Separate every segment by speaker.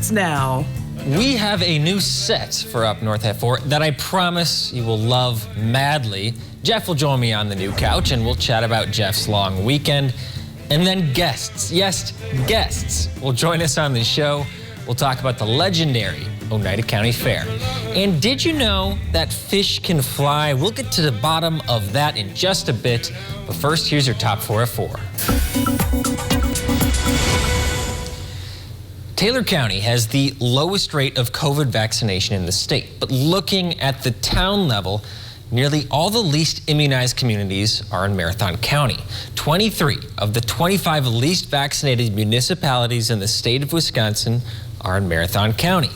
Speaker 1: starts now.
Speaker 2: We have a new set for Up North at 4 that I promise you will love madly. Jeff will join me on the new couch and we'll chat about Jeff's long weekend. And then guests, yes, guests will join us on the show. We'll talk about the legendary Oneida County Fair. And did you know that fish can fly? We'll get to the bottom of that in just a bit. But first, here's your top 4 at 4. Taylor County has the lowest rate of COVID vaccination in the state, but looking at the town level, nearly all the least immunized communities are in Marathon County. 23 of the 25 least vaccinated municipalities in the state of Wisconsin are in Marathon County.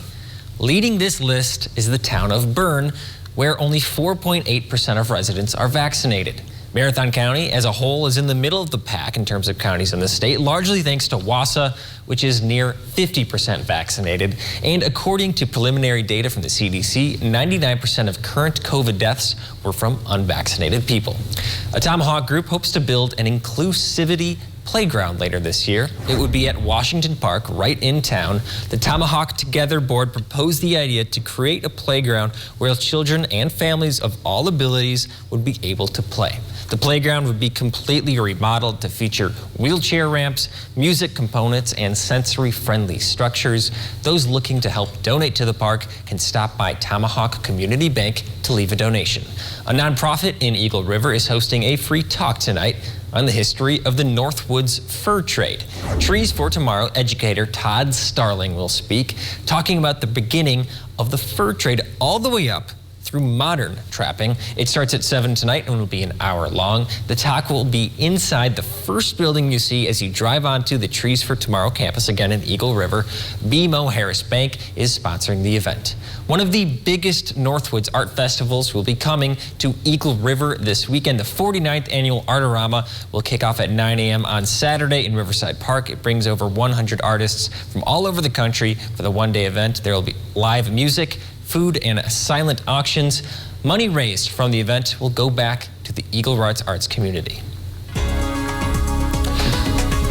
Speaker 2: Leading this list is the town of Bern, where only 4.8% of residents are vaccinated. Marathon County as a whole is in the middle of the pack in terms of counties in the state, largely thanks to Wausau, which is near 50% vaccinated. And according to preliminary data from the CDC, 99% of current COVID deaths were from unvaccinated people. A Tomahawk group hopes to build an inclusivity playground later this year. It would be at Washington Park, right in town. The Tomahawk Together board proposed the idea to create a playground where children and families of all abilities would be able to play. The playground would be completely remodeled to feature wheelchair ramps, music components, and sensory-friendly structures. Those looking to help donate to the park can stop by Tomahawk Community Bank to leave a donation. A nonprofit in Eagle River is hosting a free talk tonight on the history of the Northwoods fur trade. Trees for Tomorrow educator Todd Starling will speak, talking about the beginning of the fur trade all the way up through modern trapping. It starts at 7 tonight and will be an hour long. The talk will be inside the first building you see as you drive onto the Trees for Tomorrow campus, again in Eagle River. BMO Harris Bank is sponsoring the event. One of the biggest Northwoods art festivals will be coming to Eagle River this weekend. The 49th annual Artorama will kick off at 9 a.m. on Saturday in Riverside Park. It brings over 100 artists from all over the country for the one-day event. There will be live music, food, and silent auctions. Money raised from the event will go back to the Eagle Arts community.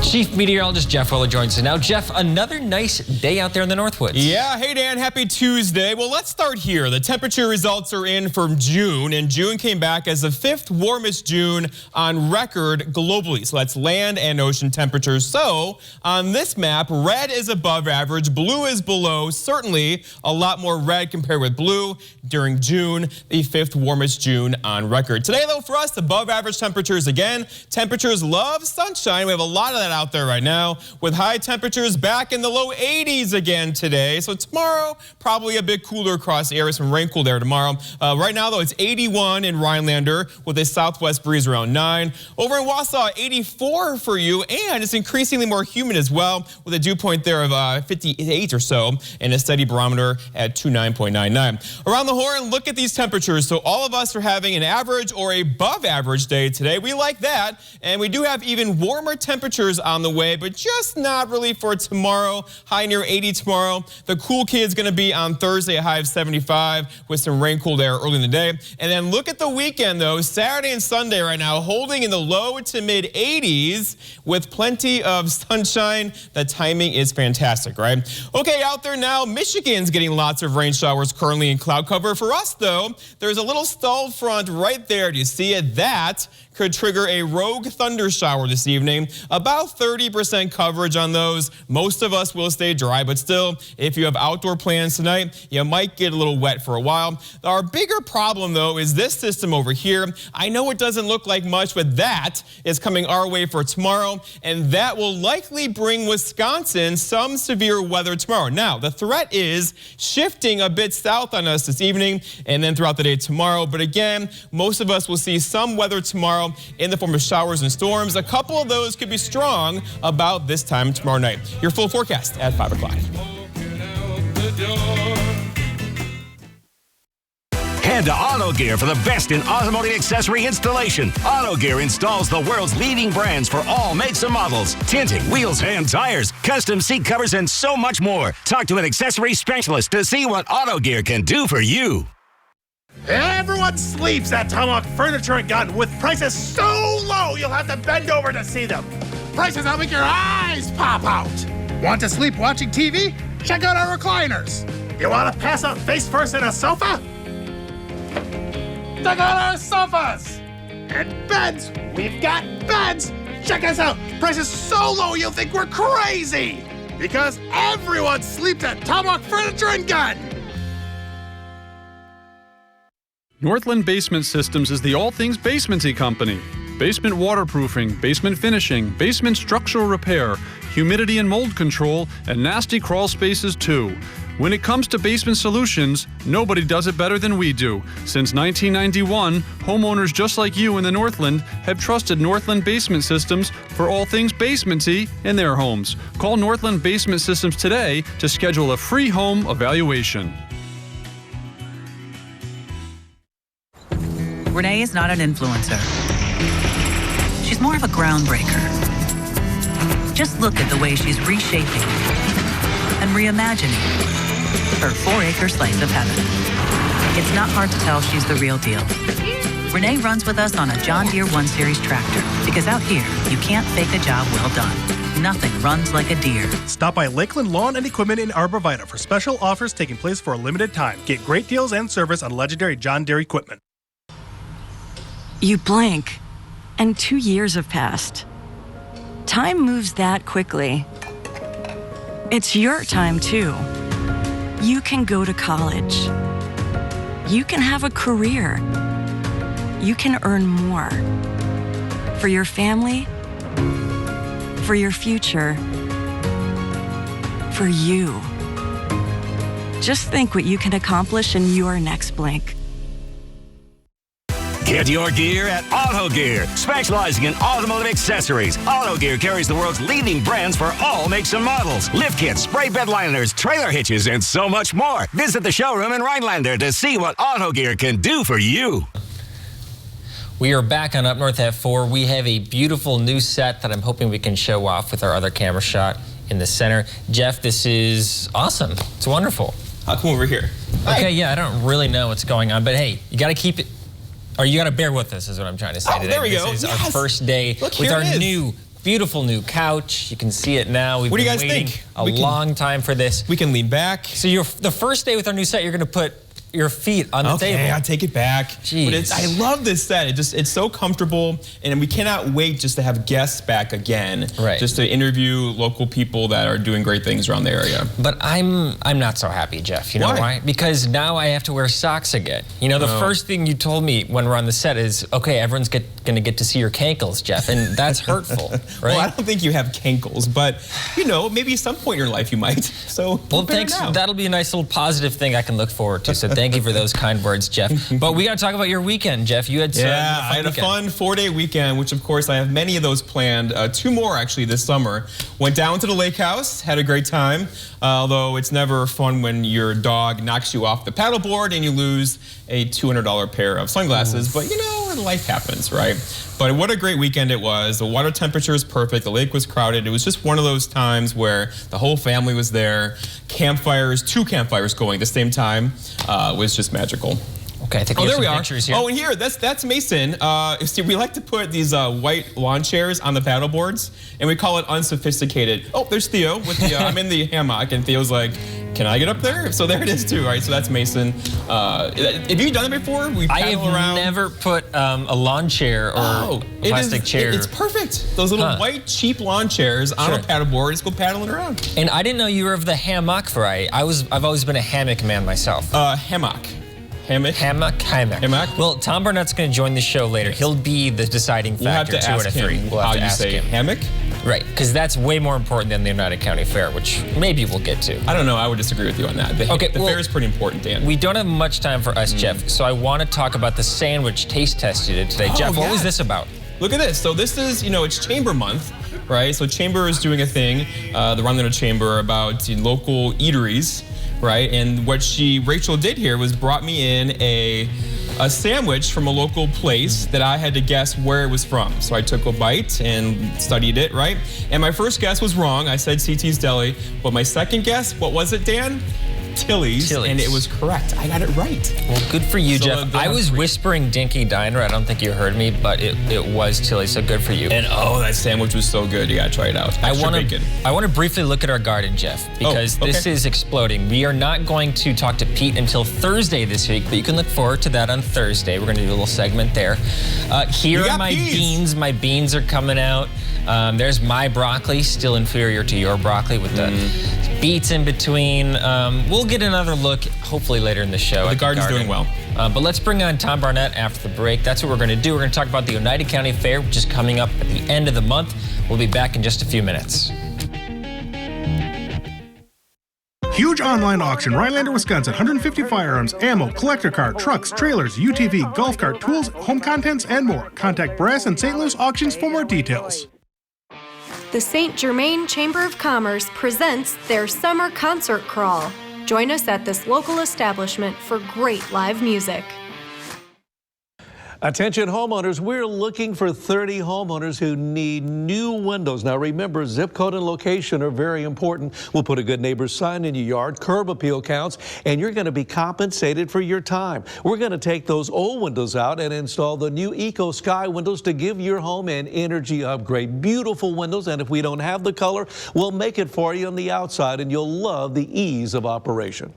Speaker 2: Chief Meteorologist Jeff Weller joins us now. Jeff, another nice day out there in the Northwoods.
Speaker 3: Yeah, hey Dan, happy Tuesday. Well, let's start here. The temperature results are in from June, and June came back as the 5th warmest June on record globally. So that's land and ocean temperatures. So on this map, red is above average, blue is below. Certainly a lot more red compared with blue during June, the 5th warmest June on record. Today, though, for us, above average temperatures again. Temperatures love sunshine. We have a lot of that out there right now with high temperatures back in the low 80s again today. So tomorrow, probably a bit cooler across the area, some rain cool there tomorrow. Right now, though, it's 81 in Rhinelander with a southwest breeze around 9. Over in Wausau, 84 for you, and it's increasingly more humid as well with a dew point there of 58 or so and a steady barometer at 29.99. Around the horn, look at these temperatures. So all of us are having an average or above average day today. We like that, and we do have even warmer temperatures on the way, but just not really for tomorrow. High near 80 tomorrow. The cool kid's going to be on Thursday, a high of 75 with some rain cool there early in the day. And then look at the weekend, though. Saturday and Sunday right now holding in the low to mid 80s with plenty of sunshine. The timing is fantastic, right? Okay, out there now, Michigan's getting lots of rain showers currently in cloud cover. For us, though, there's a little stalled front right there. Do you see it? That could trigger a rogue thunder shower this evening. About 30% coverage on those. Most of us will stay dry, but still, if you have outdoor plans tonight, you might get a little wet for a while. Our bigger problem, though, is this system over here. I know it doesn't look like much, but that is coming our way for tomorrow, and that will likely bring Wisconsin some severe weather tomorrow. Now, the threat is shifting a bit south on us this evening and then throughout the day tomorrow. But again, most of us will see some weather tomorrow in the form of showers and storms. A couple of those could be strong about this time tomorrow night. Your full forecast at 5 o'clock.
Speaker 4: Head to Auto Gear for the best in automotive accessory installation. Auto Gear installs the world's leading brands for all makes and models. Tinting, wheels and tires, custom seat covers, and so much more. Talk to an accessory specialist to see what Auto Gear can do for you.
Speaker 5: Everyone sleeps at Tomahawk Furniture and Gun with prices so low you'll have to bend over to see them. Prices that'll make your eyes pop out. Want to sleep watching TV? Check out our recliners. You want to pass out face first in a sofa? Check out our sofas. And beds. We've got beds. Check us out. Prices so low you'll think we're crazy. Because everyone sleeps at Tomahawk Furniture and Gun.
Speaker 1: Northland Basement Systems is the all things basementy company. Basement waterproofing, basement finishing, basement structural repair, humidity and mold control, and nasty crawl spaces too. When it comes to basement solutions, nobody does it better than we do. Since 1991, homeowners just like you in the Northland have trusted Northland Basement Systems for all things basementy in their homes. Call Northland Basement Systems today to schedule a free home evaluation.
Speaker 6: Renee is not an influencer. She's more of a groundbreaker. Just look at the way she's reshaping and reimagining her 4-acre slice of heaven. It's not hard to tell she's the real deal. Renee runs with us on a John Deere 1 Series tractor because out here, you can't fake a job well done. Nothing runs like a deer.
Speaker 5: Stop by Lakeland Lawn and Equipment in Arbor Vitae for special offers taking place for a limited time. Get great deals and service on legendary John Deere equipment.
Speaker 7: You blink, and 2 years have passed. Time moves that quickly. It's your time, too. You can go to college. You can have a career. You can earn more. For your family, for your future, for you. Just think what you can accomplish in your next blink.
Speaker 4: Get your gear at Auto Gear, specializing in automotive accessories. Auto Gear carries the world's leading brands for all makes and models. Lift kits, spray bed liners, trailer hitches, and so much more. Visit the showroom in Rhinelander to see what Auto Gear can do for you.
Speaker 2: We are back on Up North at 4. We have a beautiful new set that I'm hoping we can show off with our other camera shot in the center. Jeff, this is awesome. It's wonderful.
Speaker 3: I'll come over here.
Speaker 2: Okay, yeah, I don't really know what's going on, but hey, you got to keep it. Or you got to bear with us, is what I'm trying to say today.
Speaker 3: There we go.
Speaker 2: This is our first day with our new, beautiful new couch. You can see it now. We've
Speaker 3: what do you
Speaker 2: been
Speaker 3: guys
Speaker 2: waiting
Speaker 3: think?
Speaker 2: a long time for this.
Speaker 3: We can lean back.
Speaker 2: So the first day with our new set, you're going to put your feet on the table.
Speaker 3: Okay, I'll take it back.
Speaker 2: Jeez.
Speaker 3: But I love this set. It's so comfortable, and we cannot wait just to have guests back again.
Speaker 2: Right.
Speaker 3: Just to interview local people that are doing great things around the area.
Speaker 2: But I'm not so happy, Jeff. You know why? Because now I have to wear socks again. You know, the first thing you told me when we're on the set is, okay, everyone's going to get to see your cankles, Jeff, and that's hurtful, right?
Speaker 3: Well, I don't think you have cankles, but you know, maybe at some point in your life you might. So
Speaker 2: well, thanks.
Speaker 3: now.
Speaker 2: That'll be a nice little positive thing I can look forward to. So thank you for those kind words, Jeff. But we got to talk about your weekend, Jeff. You had
Speaker 3: I had a fun 4-day weekend, which of course I have many of those planned. 2 more actually this summer. Went down to the lake house, had a great time. Although it's never fun when your dog knocks you off the paddleboard and you lose a $200 pair of sunglasses. But you know, life happens, right? But what a great weekend it was. The water temperature is perfect. The lake was crowded. It was just one of those times where the whole family was there. Campfires, 2 campfires going at the same time was just magical.
Speaker 2: Okay, I think we have some pictures here.
Speaker 3: Oh, and here, that's Mason. See, we like to put these white lawn chairs on the paddle boards, and we call it unsophisticated. Oh, there's Theo with the, I'm in the hammock, and Theo's like, can I get up there? So there it is too, right? So that's Mason. Have you done it before? We paddle around.
Speaker 2: I have never put a lawn chair or a plastic chair.
Speaker 3: It's perfect. Those little white, cheap lawn chairs on a paddle board. Just go paddling around.
Speaker 2: And I didn't know you were of the hammock variety. I've always been a hammock man myself.
Speaker 3: Hammock. Hammock.
Speaker 2: Well, Tom Burnett's going to join the show later. He'll be the deciding factor.
Speaker 3: We'll have to ask him how you say hammock.
Speaker 2: Right, because that's way more important than the United County Fair, which maybe we'll get to.
Speaker 3: I don't know. I would disagree with you on that. The fair is pretty important, Dan.
Speaker 2: We don't have much time for us, Jeff, so I want to talk about the sandwich taste test you did today. Jeff, what was this about?
Speaker 3: Look at this. So this is, it's Chamber Month, right? So Chamber is doing a thing, the Rhinelander Chamber, about local eateries, right? And what Rachel did here was brought me in a sandwich from a local place that I had to guess where it was from. So I took a bite and studied it, right? And my first guess was wrong. I said CT's Deli. But my second guess, what was it, Dan? Tilly's, and it was correct. I got it right.
Speaker 2: Well, good for you,
Speaker 3: So,
Speaker 2: Jeff. I was whispering Dinky Diner. I don't think you heard me, but it was Tilly's, so good for you.
Speaker 3: And oh, that sandwich was so good. You gotta try it out.
Speaker 2: I want to briefly look at our garden, Jeff, because this is exploding. We are not going to talk to Pete until Thursday this week, but you can look forward to that on Thursday. We're going to do a little segment there. Here are my beans. My beans are coming out. There's my broccoli, still inferior to your broccoli with the beets in between. We'll get another look, hopefully later in the show.
Speaker 3: The garden's doing well.
Speaker 2: But let's bring on Tom Barnett after the break. That's what we're going to do. We're going to talk about the Oneida County Fair, which is coming up at the end of the month. We'll be back in just a few minutes.
Speaker 5: Huge online auction, Rhinelander, Wisconsin. 150 firearms, ammo, collector car, trucks, trailers, UTV, golf cart, tools, home contents, and more. Contact Brass and St. Louis Auctions for more details.
Speaker 8: The St. Germain Chamber of Commerce presents their Summer Concert Crawl. Join us at this local establishment for great live music.
Speaker 9: Attention homeowners, we're looking for 30 homeowners who need new windows. Now remember, zip code and location are very important. We'll put a good neighbor sign in your yard, curb appeal counts, and you're going to be compensated for your time. We're going to take those old windows out and install the new Eco Sky windows to give your home an energy upgrade. Beautiful windows, and if we don't have the color, we'll make it for you on the outside, and you'll love the ease of operation.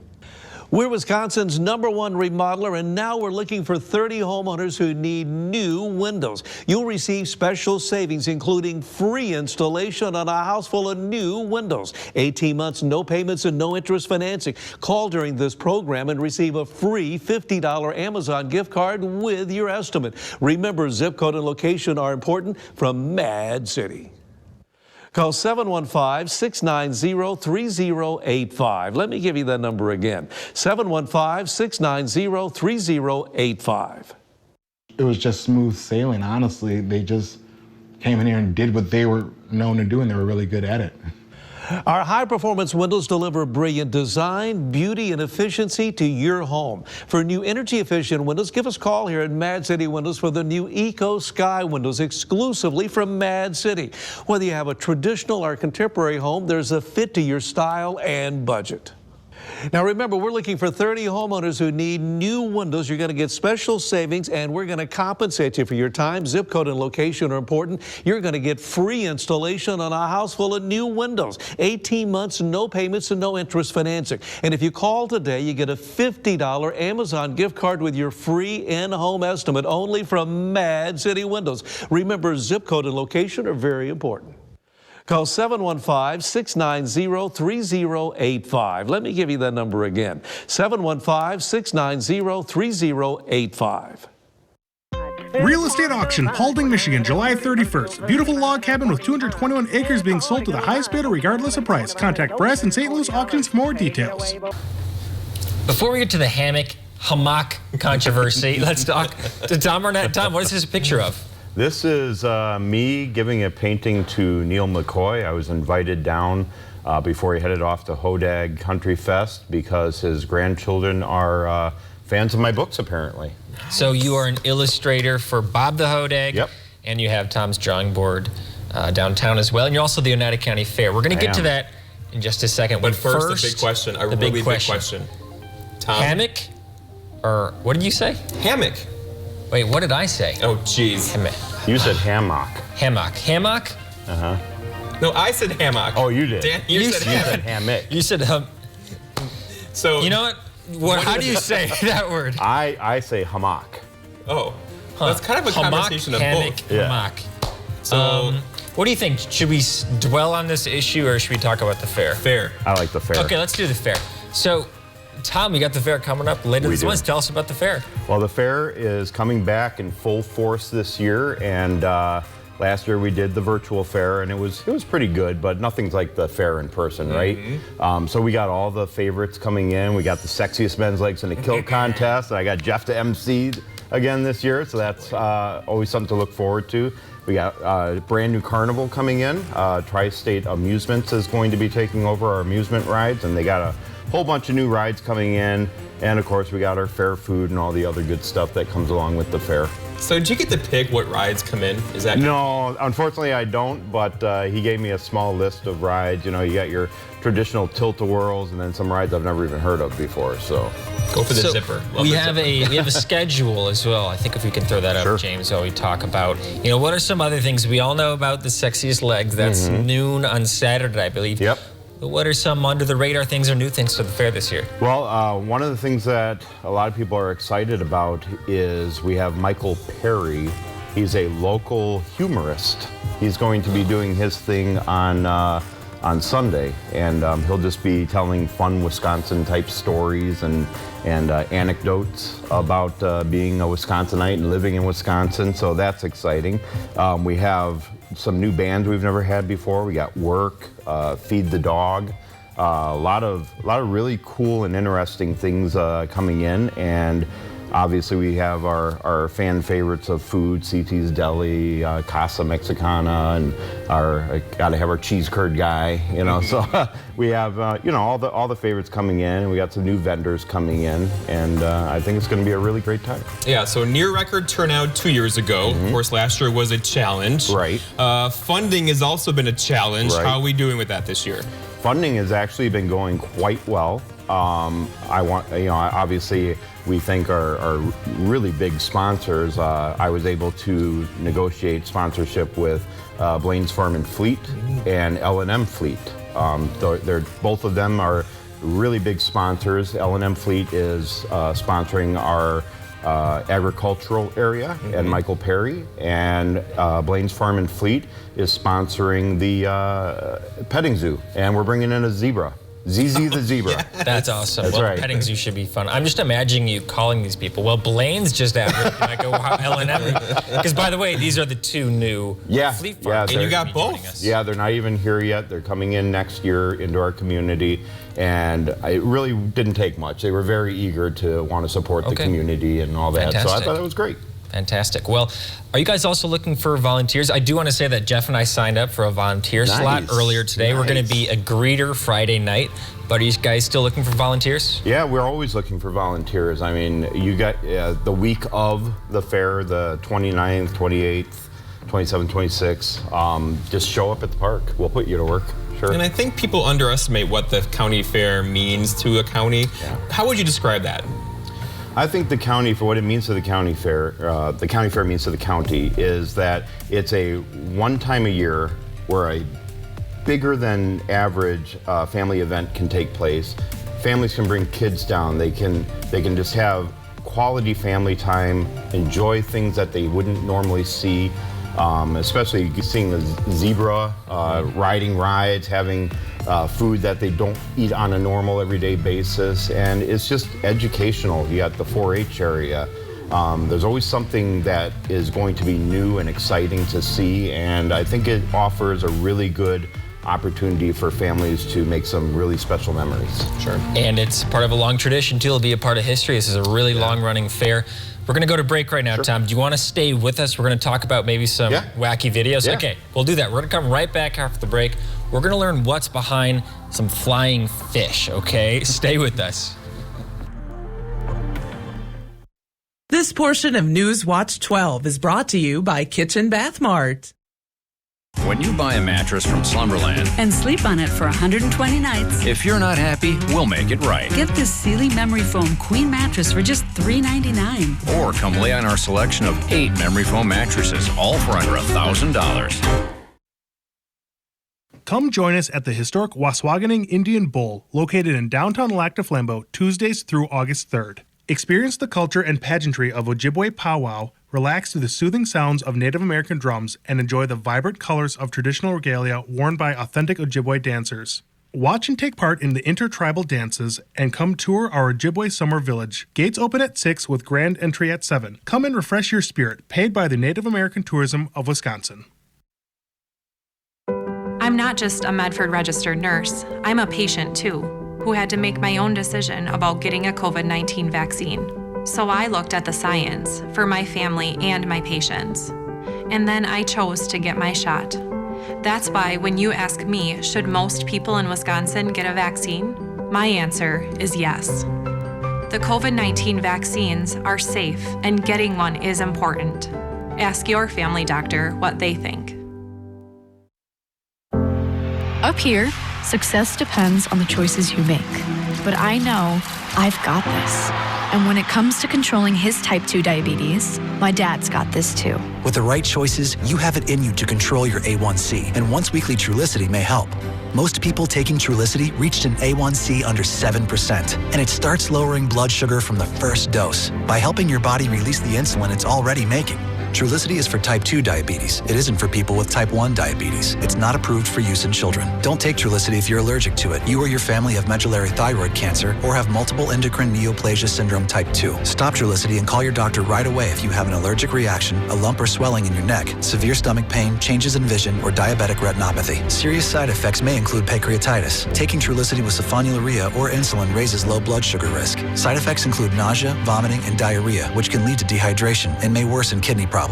Speaker 9: We're Wisconsin's #1 remodeler, and now we're looking for 30 homeowners who need new windows. You'll receive special savings, including free installation on a house full of new windows. 18 months, no payments, and no interest financing. Call during this program and receive a free $50 Amazon gift card with your estimate. Remember, zip code and location are important from Mad City. Call 715-690-3085. Let me give you that number again, 715-690-3085.
Speaker 10: It was just smooth sailing, honestly. They just came in here and did what they were known to do, and they were really good at it.
Speaker 9: Our high-performance windows deliver brilliant design, beauty, and efficiency to your home. For new energy-efficient windows, give us a call here at Mad City Windows for the new Eco Sky windows exclusively from Mad City. Whether you have a traditional or contemporary home, there's a fit to your style and budget. Now remember, we're looking for 30 homeowners who need new windows. You're going to get special savings, and we're going to compensate you for your time. Zip code and location are important. You're going to get free installation on a house full of new windows. 18 months, no payments, and no interest financing. And if you call today, you get a $50 Amazon gift card with your free in-home estimate only from Mad City Windows. Remember, zip code and location are very important. Call 715-690-3085. Let me give you that number again, 715-690-3085.
Speaker 5: Real estate auction, Paulding, Michigan, July 31st. Beautiful log cabin with 221 acres being sold to the highest bidder regardless of price. Contact Brass and St. Louis Auctions for more details.
Speaker 2: Before we get to the hammock controversy, let's talk to Tom Barnett. Tom, what is this a picture of?
Speaker 11: This is me giving a painting to Neil McCoy. I was invited down before he headed off to Hodag Country Fest because his grandchildren are fans of my books, apparently.
Speaker 2: So you are an illustrator for Bob the Hodag.
Speaker 11: Yep.
Speaker 2: And you have Tom's drawing board downtown as well. And you're also the Oneida County Fair. We're going to get to that in just a second.
Speaker 3: But first, the big question, a really big question. Tom?
Speaker 2: Hammock? Or what did you say?
Speaker 3: Hammock.
Speaker 2: Wait, what did I say?
Speaker 3: Oh, jeez.
Speaker 11: You said hammock.
Speaker 2: Hammock. Hammock?
Speaker 11: Uh-huh.
Speaker 3: No, I said hammock.
Speaker 11: Oh, you did.
Speaker 3: Dan, you said
Speaker 11: hammock.
Speaker 2: You said
Speaker 3: So
Speaker 2: you know what? How do you say that word?
Speaker 11: I say hammock.
Speaker 3: Oh, that's kind of a conversation of
Speaker 2: hammock,
Speaker 3: both.
Speaker 2: Hammock.
Speaker 3: So,
Speaker 2: what do you think? Should we dwell on this issue or should we talk about the fair?
Speaker 3: Fair.
Speaker 11: I like the fair.
Speaker 2: Okay, let's do the fair. So, Tom, you got the fair coming up later this month. Tell us about the fair.
Speaker 11: Well, the fair is coming back in full force this year, and last year we did the virtual fair, and it was pretty good, but nothing's like the fair in person, right? So we got all the favorites coming in. We got the sexiest men's legs in the kilt contest, and I got Jeff to MC again this year, so that's always something to look forward to. We got a brand new carnival coming in. Tri-State Amusements is going to be taking over our amusement rides, and they got whole bunch of new rides coming in. And of course, we got our fair food and all the other good stuff that comes along with the fair.
Speaker 3: So did you get to pick what rides come in? Is that
Speaker 11: No, unfortunately I don't, but he gave me a small list of rides. You know, you got your traditional tilt-a-whirls and then some rides I've never even heard of before, so.
Speaker 3: Go for the zipper.
Speaker 2: We have a schedule as well. I think if we can throw that up, James, while we talk about, you know, what are some other things? We all know about the Sexiest Legs. That's noon on Saturday, I believe.
Speaker 11: Yep.
Speaker 2: But what are some under-the-radar things or new things to the fair this year?
Speaker 11: Well, one of the things that a lot of people are excited about is we have Michael Perry. He's a local humorist. He's going to be doing his thing on Sunday, and he'll just be telling fun Wisconsin-type stories and anecdotes about being a Wisconsinite and living in Wisconsin, so that's exciting. We have some new bands we've never had before. We got Work, Feed the Dog, a lot of really cool and interesting things coming in, and obviously we have our fan favorites of food, CT's Deli, Casa Mexicana, and gotta have our cheese curd guy, you know. So we have all the favorites coming in, and we got some new vendors coming in, and I think it's going to be a really great time.
Speaker 3: Yeah, so near record turnout 2 years ago. Of course, last year was a challenge.
Speaker 11: Right.
Speaker 3: Funding has also been a challenge.
Speaker 11: Right.
Speaker 3: How are we doing with that this year?
Speaker 11: Funding has actually been going quite well. Obviously we thank our really big sponsors. I was able to negotiate sponsorship with Blaine's Farm and Fleet and L&M Fleet. Both of them are really big sponsors. L&M Fleet is sponsoring our agricultural area and Michael Perry, and Blaine's Farm and Fleet is sponsoring the petting zoo, and we're bringing in a zebra. ZZ the zebra.
Speaker 2: That's awesome.
Speaker 11: That's right.
Speaker 2: Petting zoo should be fun. I'm just imagining you calling these people. Well, Blaine's just added. Can I go L&M? Because by the way, these are the two new fleet farms.
Speaker 3: And you got both.
Speaker 11: Yeah, they're not even here yet. They're coming in next year into our community, and it really didn't take much. They were very eager to want to support the community and all that.
Speaker 2: Fantastic.
Speaker 11: So I thought it was great.
Speaker 2: Fantastic. Well, are you guys also looking for volunteers? I do want to say that Jeff and I signed up for a volunteer slot earlier today. We're going to be a greeter Friday night. But are you guys still looking for volunteers?
Speaker 11: Yeah, we're always looking for volunteers. I mean, you got the week of the fair, the 29th, 28th, 27th, 26th. Just show up at the park. We'll put you to work. Sure.
Speaker 3: And I think people underestimate what the county fair means to a county. Yeah. How would you describe that?
Speaker 11: I think the county, for what it means to the county fair means to the county is that it's a one time a year where a bigger than average family event can take place. Families can bring kids down. They can just have quality family time, enjoy things that they wouldn't normally see, especially seeing the zebra, riding rides, having food that they don't eat on a normal everyday basis, and it's just educational. You got the 4-H area. There's always something that is going to be new and exciting to see, and I think it offers a really good opportunity for families to make some really special memories.
Speaker 2: Sure. And it's part of a long tradition too. It'll be a part of history. This is a really long-running fair. We're going to go to break right now, Tom. Do you want to stay with us? We're going to talk about maybe some wacky videos.
Speaker 11: Yeah.
Speaker 2: Okay, we'll do that. We're going to come right back after the break. We're going to learn what's behind some flying fish, okay? Stay with us.
Speaker 12: This portion of News Watch 12 is brought to you by Kitchen Bath Mart.
Speaker 13: When you buy a mattress from Slumberland
Speaker 14: and sleep on it for 120 nights,
Speaker 13: if you're not happy, we'll make it right.
Speaker 14: Get this Sealy Memory Foam Queen mattress for just $3.99.
Speaker 13: Or come lay on our selection of 8 memory foam mattresses, all for under $1,000.
Speaker 15: Come join us at the historic Waswaganing Indian Bowl, located in downtown Lac du Flambeau, Tuesdays through August 3rd. Experience the culture and pageantry of Ojibwe powwow, relax to the soothing sounds of Native American drums, and enjoy the vibrant colors of traditional regalia worn by authentic Ojibwe dancers. Watch and take part in the intertribal dances and come tour our Ojibwe Summer Village. Gates open at 6 with grand entry at 7. Come and refresh your spirit, paid by the Native American Tourism of Wisconsin.
Speaker 16: I'm not just a Medford registered nurse. I'm a patient too, who had to make my own decision about getting a COVID-19 vaccine. So I looked at the science for my family and my patients. And then I chose to get my shot. That's why when you ask me, should most people in Wisconsin get a vaccine? My answer is yes. The COVID-19 vaccines are safe, and getting one is important. Ask your family doctor what they think.
Speaker 17: Up here, success depends on the choices you make. But I know I've got this. And when it comes to controlling his type 2 diabetes, my dad's got this too.
Speaker 18: With the right choices, you have it in you to control your A1C, and once-weekly Trulicity may help. Most people taking Trulicity reached an A1C under 7%, and it starts lowering blood sugar from the first dose by helping your body release the insulin it's already making. Trulicity is for type 2 diabetes. It isn't for people with type 1 diabetes. It's not approved for use in children. Don't take Trulicity if you're allergic to it. You or your family have medullary thyroid cancer or have multiple endocrine neoplasia syndrome type 2. Stop Trulicity and call your doctor right away if you have an allergic reaction, a lump or swelling in your neck, severe stomach pain, changes in vision, or diabetic retinopathy. Serious side effects may include pancreatitis. Taking Trulicity with sulfonylurea or insulin raises low blood sugar risk. Side effects include nausea, vomiting, and diarrhea, which can lead to dehydration and may worsen kidney problems.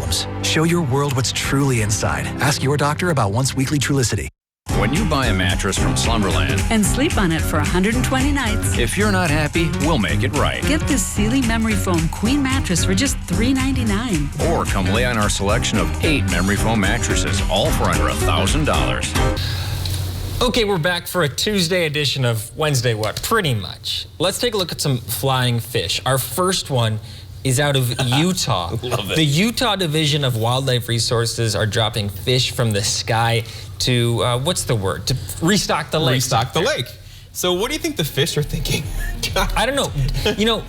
Speaker 18: Show your world what's truly inside. Ask your doctor about once-weekly Trulicity.
Speaker 13: When you buy a mattress from Slumberland
Speaker 14: And sleep on it for 120 nights.
Speaker 13: if you're not happy, we'll make it right.
Speaker 14: Get this Sealy Memory Foam Queen mattress for just $3.99.
Speaker 13: Or come lay on our selection of 8 memory foam mattresses, all for under $1,000.
Speaker 2: Okay, we're back for a Tuesday edition of Wednesday What? Pretty much. Let's take a look at some flying fish. Our first one is out of Utah.
Speaker 3: Love it.
Speaker 2: The Utah Division of Wildlife Resources are dropping fish from the sky to, what's the word? To restock the lake.
Speaker 3: Restock the lake. So what do you think the fish are thinking?
Speaker 2: I don't know. You know,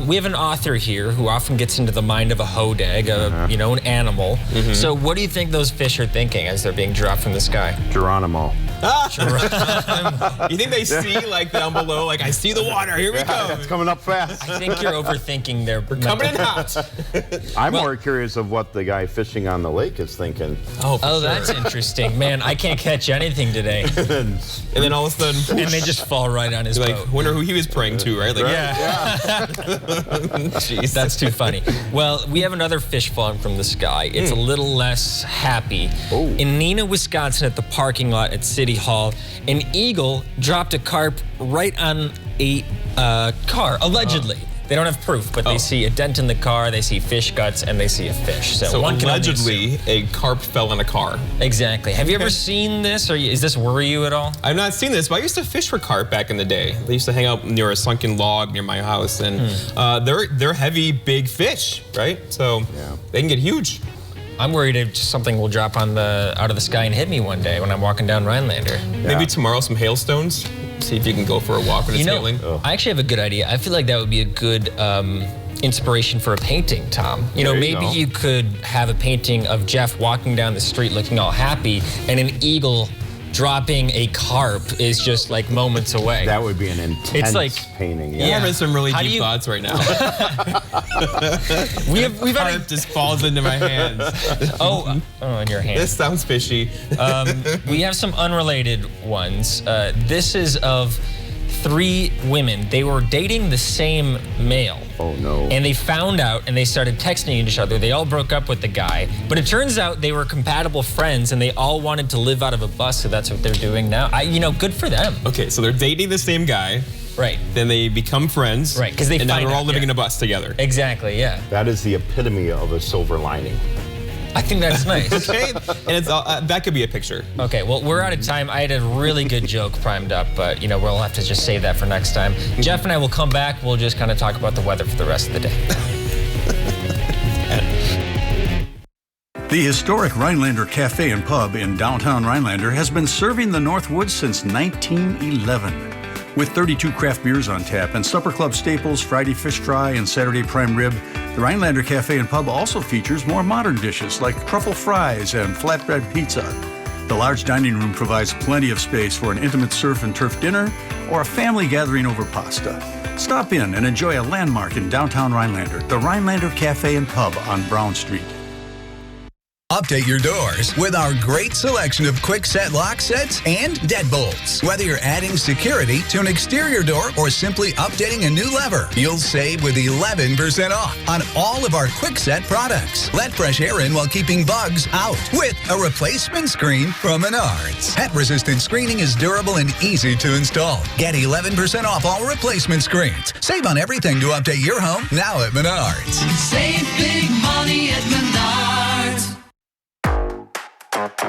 Speaker 2: we have an author here who often gets into the mind of a hodag, you know, an animal.
Speaker 3: Mm-hmm.
Speaker 2: So what do you think those fish are thinking as they're being dropped from the sky?
Speaker 11: Geronimo.
Speaker 3: You think they see like down below, like I see the water, here we go.
Speaker 11: It's coming up fast.
Speaker 2: I think you're overthinking their
Speaker 3: Coming in hot.
Speaker 11: I'm more curious of what the guy fishing on the lake is thinking.
Speaker 2: Oh, that's interesting. Man, I can't catch anything today.
Speaker 3: And then all of a sudden,
Speaker 2: and they just fall right on his
Speaker 3: like,
Speaker 2: boat.
Speaker 3: wonder who he was praying to, right? Like,
Speaker 2: Yeah.
Speaker 3: Jeez.
Speaker 2: That's too funny. Well, we have another fish falling from the sky. It's a little less happy. In Neenah, Wisconsin, at the parking lot at City Hall, an eagle dropped a carp right on a car, allegedly. They don't have proof, but they see a dent in the car, they see fish guts, and they see a fish.
Speaker 3: So
Speaker 2: one can only
Speaker 3: allegedly, a carp fell in a car.
Speaker 2: Exactly. Have you ever seen this, or does this worry you at all?
Speaker 3: I've not seen this, but I used to fish for carp back in the day. They used to hang out near a sunken log near my house, and they're heavy, big fish, right? So they can get huge.
Speaker 2: I'm worried if something will drop on out of the sky and hit me one day when I'm walking down Rhinelander.
Speaker 3: Maybe tomorrow some hailstones. See if you can go for a walk when it's hailing.
Speaker 2: I actually have a good idea. I feel like that would be a good inspiration for a painting, Tom. You know, maybe you could have a painting of Jeff walking down the street looking all happy, and an eagle dropping a carp is just like moments away.
Speaker 11: That would be an intense painting.
Speaker 3: You're having some really deep thoughts right now.
Speaker 2: we've had
Speaker 3: carp just falls into my hands.
Speaker 2: in your hands.
Speaker 3: This sounds fishy.
Speaker 2: We have some unrelated ones. This is of 3 women. They were dating the same male.
Speaker 11: Oh no.
Speaker 2: And they found out and they started texting each other. They all broke up with the guy. But it turns out they were compatible friends and they all wanted to live out of a bus, so that's what they're doing now. Good for them.
Speaker 3: Okay, so they're dating the same guy.
Speaker 2: Right.
Speaker 3: Then they become friends.
Speaker 2: Right, because
Speaker 3: now they're all living in a bus together.
Speaker 2: Exactly, yeah.
Speaker 11: That is the epitome of a silver lining.
Speaker 2: I think that's nice.
Speaker 3: Okay, and it's that could be a picture.
Speaker 2: Okay, well, we're out of time. I had a really good joke primed up, but, we'll have to just save that for next time. Jeff and I will come back. We'll just kind of talk about the weather for the rest of the day.
Speaker 19: The historic Rhinelander Cafe and Pub in downtown Rhinelander has been serving the Northwoods since 1911. With 32 craft beers on tap and supper club staples, Friday fish fry and Saturday prime rib, the Rhinelander Cafe and Pub also features more modern dishes like truffle fries and flatbread pizza. The large dining room provides plenty of space for an intimate surf and turf dinner or a family gathering over pasta. Stop in and enjoy a landmark in downtown Rhinelander, the Rhinelander Cafe and Pub on Brown Street.
Speaker 20: Update your doors with our great selection of quick set lock sets and deadbolts. Whether you're adding security to an exterior door or simply updating a new lever, you'll save with 11% off on all of our quick set products. Let fresh air in while keeping bugs out with a replacement screen from Menards. Pet-resistant screening is durable and easy to install. Get 11% off all replacement screens. Save on everything to update your home now at Menards.
Speaker 21: Save big money at Menards.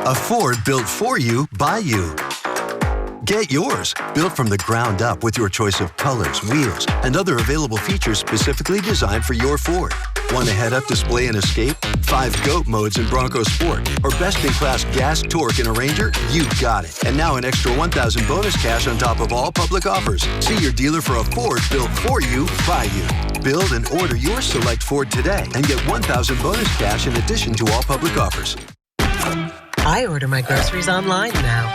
Speaker 22: A Ford built for you, by you. Get yours, built from the ground up with your choice of colors, wheels, and other available features specifically designed for your Ford. Want a head-up display in Escape, 5 GOAT modes in Bronco Sport, or best-in-class gas torque in a Ranger? You got it. And now an extra $1,000 bonus cash on top of all public offers. See your dealer for a Ford built for you, by you. Build and order your select Ford today and get $1,000 bonus cash in addition to all public offers.
Speaker 23: I order my groceries online now.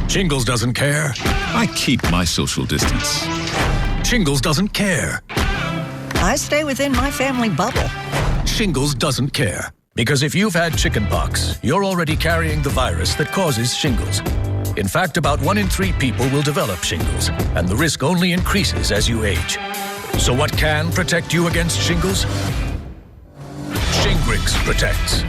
Speaker 24: Shingles doesn't care. I keep my social distance. Shingles doesn't care.
Speaker 25: I stay within my family bubble.
Speaker 24: Shingles doesn't care. Because if you've had chickenpox, you're already carrying the virus that causes shingles. In fact, about 1 in 3 people will develop shingles, and the risk only increases as you age. So what can protect you against shingles? Shingrix protects.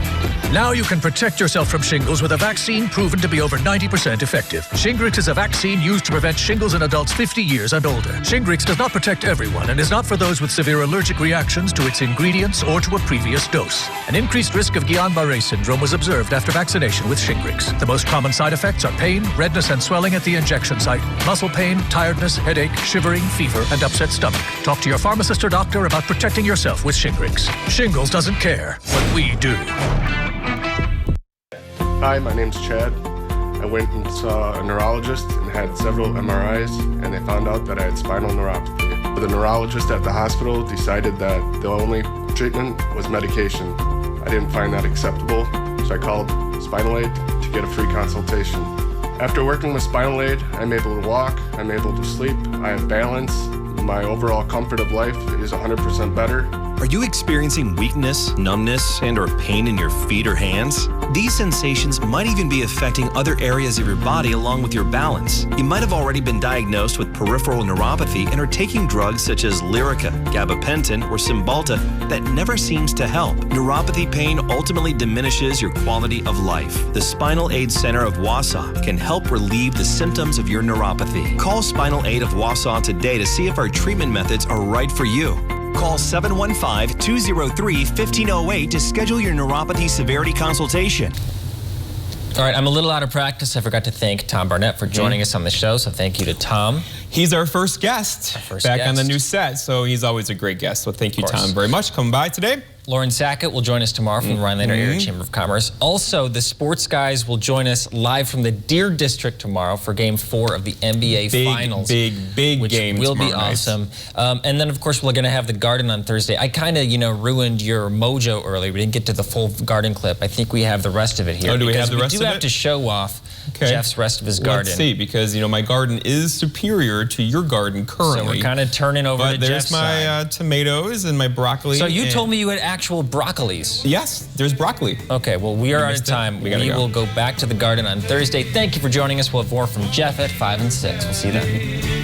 Speaker 24: Now you can protect yourself from shingles with a vaccine proven to be over 90% effective. Shingrix is a vaccine used to prevent shingles in adults 50 years and older. Shingrix does not protect everyone and is not for those with severe allergic reactions to its ingredients or to a previous dose. An increased risk of Guillain-Barré syndrome was observed after vaccination with Shingrix. The most common side effects are pain, redness and swelling at the injection site, muscle pain, tiredness, headache, shivering, fever, and upset stomach. Talk to your pharmacist or doctor about protecting yourself with Shingrix. Shingles doesn't care, but we do.
Speaker 26: Hi, my name's Chad. I went and saw a neurologist and had several MRIs, and they found out that I had spinal neuropathy. The neurologist at the hospital decided that the only treatment was medication. I didn't find that acceptable, so I called Spinal Aid to get a free consultation. After working with Spinal Aid, I'm able to walk, I'm able to sleep, I have balance, my overall comfort of life is 100% better.
Speaker 27: Are you experiencing weakness, numbness, and or pain in your feet or hands? These sensations might even be affecting other areas of your body along with your balance. You might have already been diagnosed with peripheral neuropathy and are taking drugs such as Lyrica, gabapentin, or Cymbalta that never seems to help. Neuropathy pain ultimately diminishes your quality of life. The Spinal Aid Center of Wausau can help relieve the symptoms of your neuropathy. Call Spinal Aid of Wausau today to see if our treatment methods are right for you. Call 715-203-1508 to schedule your neuropathy severity consultation.
Speaker 2: All right, I'm a little out of practice. I forgot to thank Tom Barnett for joining us on the show, so thank you to Tom.
Speaker 3: He's our first guest back on the new set, so he's always a great guest. So thank you, Tom, very much. Come by today.
Speaker 2: Lauren Sackett will join us tomorrow from the Rhinelander Area Chamber of Commerce. Also, the sports guys will join us live from the Deer District tomorrow for Game 4 of the NBA Finals.
Speaker 3: Big game
Speaker 2: which will be
Speaker 3: tomorrow night.
Speaker 2: awesome. And then, of course, we're going to have the Garden on Thursday. I kind of, ruined your mojo early. We didn't get to the full Garden clip. I think we have the rest of it here.
Speaker 3: Oh, do we have the rest of it?
Speaker 2: We do have to show off Jeff's rest of his garden.
Speaker 3: Let's see, because, my garden is superior to your garden currently.
Speaker 2: So we're kind of turning over to Jeff's
Speaker 3: side. There's my tomatoes and my broccoli.
Speaker 2: So you told me you had actual broccolis.
Speaker 3: Yes, there's broccoli.
Speaker 2: Okay, well, we are out of time. We will go back to the garden on Thursday. Thank you for joining us. We'll have more from Jeff at 5 and 6. We'll see you then.